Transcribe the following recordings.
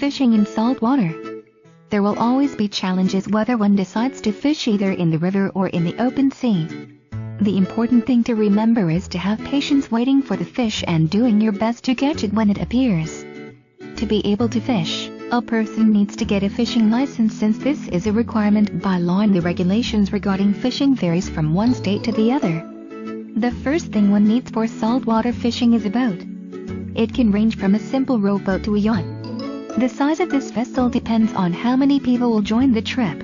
fishing in salt water. There will always be challenges whether one decides to fish either in the river or in the open sea. The important thing to remember is to have patience waiting for the fish and doing your best to catch it when it appears. To be able to fish, a person needs to get a fishing license, since this is a requirement by law and the regulations regarding fishing varies from one state to the other. The first thing one needs for saltwater fishing is a boat. It can range from a simple rowboat to a yacht. The size of this vessel depends on how many people will join the trip.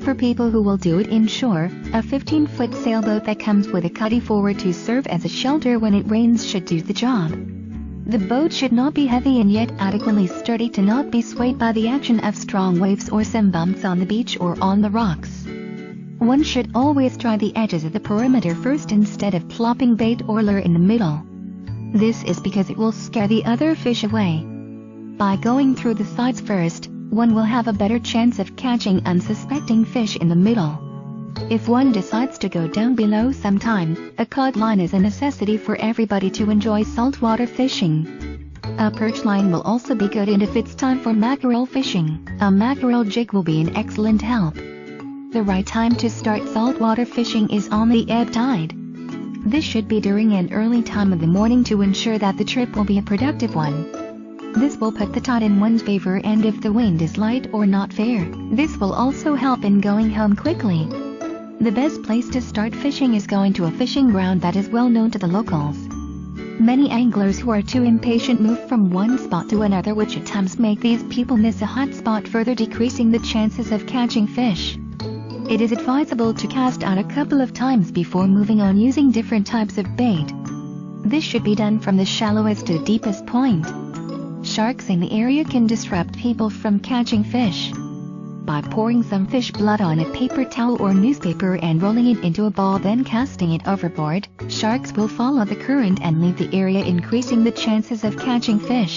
For people who will do it inshore, a 15-foot sailboat that comes with a cuddy forward to serve as a shelter when it rains should do the job. The boat should not be heavy and yet adequately sturdy to not be swayed by the action of strong waves or some bumps on the beach or on the rocks. One should always try the edges of the perimeter first instead of plopping bait or lure in the middle. This is because it will scare the other fish away. By going through the sides first, one will have a better chance of catching unsuspecting fish in the middle. If one decides to go down below sometime, a cod line is a necessity for everybody to enjoy saltwater fishing. A perch line will also be good, and if it's time for mackerel fishing, a mackerel jig will be an excellent help. The right time to start saltwater fishing is on the ebb tide. This should be during an early time of the morning to ensure that the trip will be a productive one. This will put the tide in one's favor, and if the wind is light or not fair, this will also help in going home quickly. The best place to start fishing is going to a fishing ground that is well known to the locals. Many anglers who are too impatient move from one spot to another, which at times make these people miss a hot spot, further decreasing the chances of catching fish. It is advisable to cast out a couple of times before moving on using different types of bait. This should be done from the shallowest to the deepest point. Sharks in the area can disrupt people from catching fish. By pouring some fish blood on a paper towel or newspaper and rolling it into a ball, then casting it overboard, sharks will follow the current and leave the area, increasing the chances of catching fish.